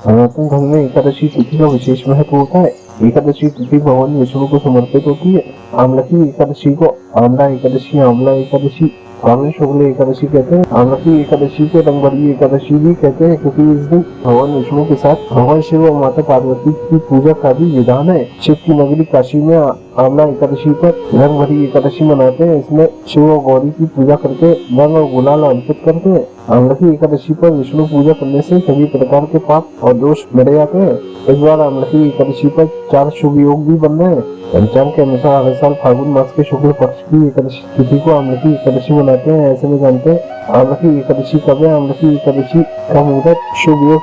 सनातन धर्म में एकादशी तिथि का विशेष महत्व होता है। एकादशी तिथि भगवान विष्णु को समर्पित होती है। आंवला की एकादशी को आंवला एकादशी, आंवला एकादशी, श्रावण शुक्ल एकादशी कहते हैं। आंवला की एकादशी को रंगभरी एकादशी भी कहते हैं, क्योंकि इस दिन भगवान विष्णु के साथ भगवान शिव और माता पार्वती की पूजा का भी विधान है। शिव की नगरी काशी में आंवला एकादशी पर रंगभरी एकादशी मनाते हैं। इसमें शिव और गौरी की पूजा करके रंग और गुलाल अर्पित करते हैं। आंवला की एकादशी पर विष्णु पूजा करने से सभी प्रकार के पाप और दोष मिट जाते हैं। इस बार आंवला की एकादशी पर 4 शुभ योग भी बन रहे हैं। पंचांग के अनुसार हर साल फाल्गुन मास के शुक्ल पक्ष की एकादशी तिथि को आंवला की एकादशी मनाते हैं। ऐसे में जानते हैं आंवला की एकादशी कब है। आंवला की एकादशी का मुहूर्त शुभ योग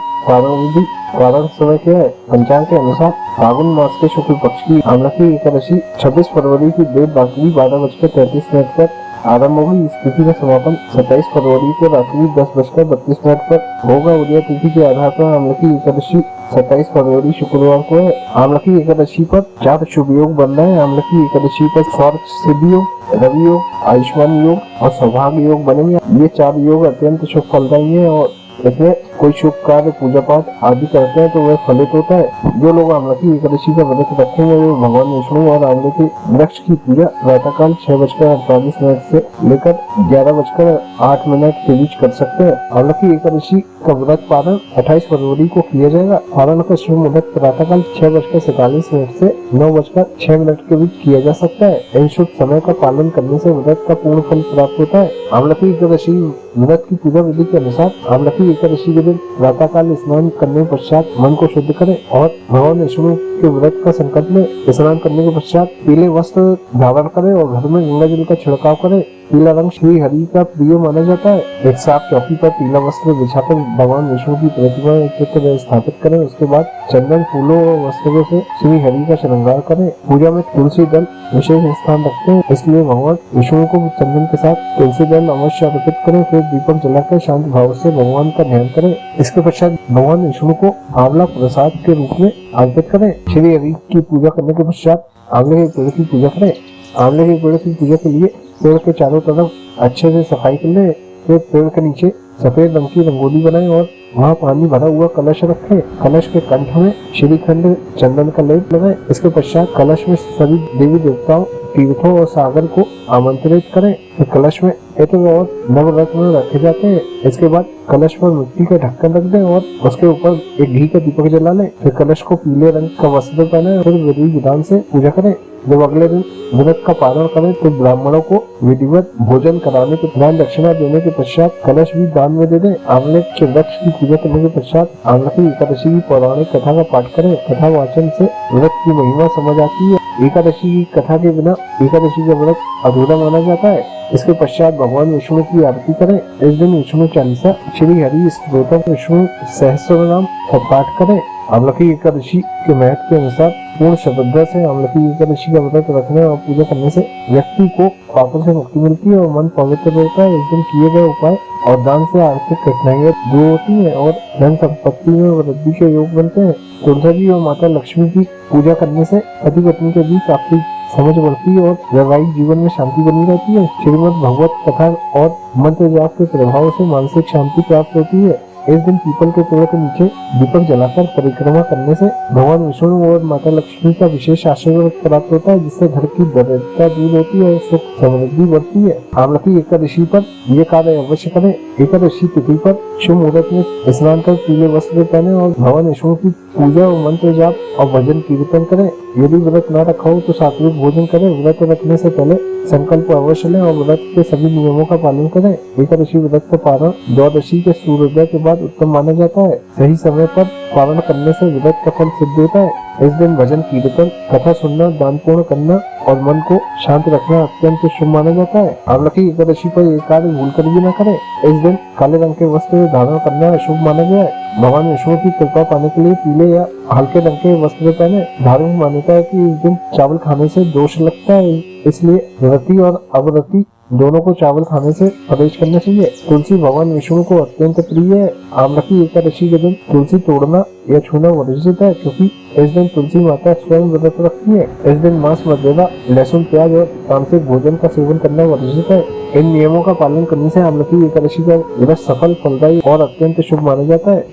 प्रारंभ समय क्या है। पंचांग के अनुसार फाल्गुन मास के शुक्ल पक्ष की आंवला की एकादशी 26 फरवरी की देर रात्रि 12:33 पर आरंभ होगी। इस तिथि का समापन 27 फरवरी को रात्रि 10:32 पर होगा। उदय तिथि के आधार पर आंवला की एकादशी 27 फरवरी शुक्रवार को है। आंवला की एकादशी पर 4 शुभ योग बन रहे हैं। आंवला की एकादशी पर स्वार्थ सिद्धि योग, रवि योग, आयुष्मान योग और सौभाग्य योग बनेंगे। ये 4 योग अत्यंत शुभ फलदायी है और इसमें कोई शुभ कार्य, पूजा पाठ आदि करते हैं तो वह फलित होता है। जो लोग आंवला की एकादशी का व्रत रखेंगे वो भगवान विष्णु और आंवले के वृक्ष की पूजा प्रातःकाल 6:48 से लेकर 11:08 के बीच कर सकते हैं। आंवला की एकादशी का व्रत पारण 28 फरवरी को किया जाएगा। पारण का शुभ मुहूर्त प्रातःकाल 6:47 से 9:06 के बीच किया जा सकता है। इन शुभ समय का पालन करने से व्रत का पूर्ण फल प्राप्त होता है। आंवला की एकादशी व्रत की पूजा विधि के अनुसार आंवला की एकादशी के दिन प्रातःकाल स्नान करने के पश्चात मन को शुद्ध करें और भगवान विष्णु के व्रत का संकल्प में स्नान करने के पश्चात पीले वस्त्र धारण करें और घर में गंगा जल का छिड़काव करें। पीला रंग श्री हरि का प्रिय माना जाता है। एक साफ चौकी पर पीला वस्त्र बिछाकर भगवान विष्णु की प्रतिमा चित्र में स्थापित करें। उसके बाद चंदन, फूलों और वस्त्रों से श्री हरि का श्रृंगार करें। पूजा में तुलसी दल विशेष स्थान रखते हैं, इसलिए भगवान विष्णु को चंदन के साथ तुलसी दल अवश्य अर्पित करें। फिर दीपक जलाकर शांत भाव से भगवान का ध्यान करें। इसके पश्चात भगवान विष्णु को आंवला प्रसाद के रूप में अर्पित करें। श्री हरि की पूजा करने के पश्चात आंवले के पेड़ की पूजा करें। आंवले के पेड़ की पूजा के लिए पेड़ के चारों तरफ अच्छे से सफाई कर ले। फिर पेड़ के नीचे सफेद रंग की रंगोली बनाएं और वहाँ पानी भरा हुआ कलश रखें। कलश के कंठ में श्रीखंड चंदन का लेप लगाएं। इसके पश्चात कलश में सभी देवी देवताओं, तीर्थों और सागर को आमंत्रित करें। फिर कलश में इत्र और नवरत्न रखे जाते हैं। इसके बाद कलश पर मिट्टी का ढक्कन रख दें और उसके ऊपर एक घी का दीपक जला लें। फिर कलश को पीले रंग का वस्त्र पहने और विधि विधान से पूजा करें। जब अगले दिन व्रत का पालन करें तो ब्राह्मणों को विधिवत भोजन कराने के दान दक्षिणा देने के पश्चात कलश भी दान में दे दें। आंवले के वृक्ष की पूजा करने के पश्चात आंवला की एकादशी की पौराणिक कथा का पाठ करें। कथा वाचन से व्रत की महिमा समझ आती है। एकादशी की कथा के बिना एकादशी का व्रत अधूरा माना जाता है। इसके पश्चात भगवान विष्णु की आरती करें। इस दिन विष्णु चालीसा, श्री हरि स्तोत्रम, विष्णु सहस्रनाम का पाठ करें। आंवला की एकादशी के महत्व के अनुसार पूर्ण श्रद्धा से आंवला की एकादशी का व्रत रखने और पूजा करने से व्यक्ति को पापों से मुक्ति मिलती है और मन पवित्र होता है। इस दिन किए गए उपाय और दान से आर्थिक कठिनाइयां दूर होती है और धन संपत्ति में वृद्धि के योग बनते हैं। तुलसा जी और माता लक्ष्मी की पूजा करने से पति पत्नी के बीच आपसी समझ बढ़ती है और वैवाहिक जीवन में शांति बनी रहती है। श्रीमद् भगवत कथा और मंत्र जाप के प्रभाव से मानसिक शांति प्राप्त होती है। इस दिन पीपल के पेड़ के नीचे दीपक जलाकर परिक्रमा करने से भगवान विष्णु और माता लक्ष्मी का विशेष आशीर्वाद प्राप्त होता है, जिससे घर की दरिद्रता दूर होती है और सुख समृद्धि बढ़ती है। आंवला की एकादशी पर ये कार्य अवश्य करें। एकादशी तिथि पर शुभ मुहूर्त में स्नान कर पीले वस्त्र पहने और भगवान विष्णु की पूजा और मंत्र जाप और भजन कीर्तन करें। यदि व्रत न रखा हो तो सात्विक भोजन करें। व्रत रखने से पहले संकल्प अवश्य लें और व्रत के सभी नियमों का पालन करें। एकादशी व्रत का पारण द्वादशी के सूर्योदय के बाद उत्तम माना जाता है। सही समय पर पालन करने से व्रत का फल सिद्ध होता है। इस दिन भजन कीर्तन, कथा सुनना, दान पुण्य करना और मन को शांत रखना अत्यंत शुभ माना जाता है। आंवला की एकादशी पर ये कार्य भूल कर भी न करें। इस दिन काले रंग के वस्त्र धारण करना अशुभ माना गया है। भगवान विष्णु की कृपा पाने के लिए पीले या हल्के रंग के वस्त्र पहने। धार्मिक मान्यता है कि इस दिन चावल खाने से दोष लगता है, इसलिए व्रती और अव्रती दोनों को चावल खाने से परहेज करना चाहिए। तुलसी भगवान विष्णु को अत्यंत प्रिय है। आंवला की एकादशी के दिन तुलसी तोड़ना या छूना वर्जित है, क्योंकि इस दिन तुलसी माता स्वयं व्रत रखती है। इस दिन मांस, मदिरा, लहसुन, प्याज और तामसिक भोजन का सेवन करना वर्जित है। इन नियमों का पालन करने से आंवला की एकादशी का व्रत सफल, फलदायी और अत्यंत शुभ माना जाता है।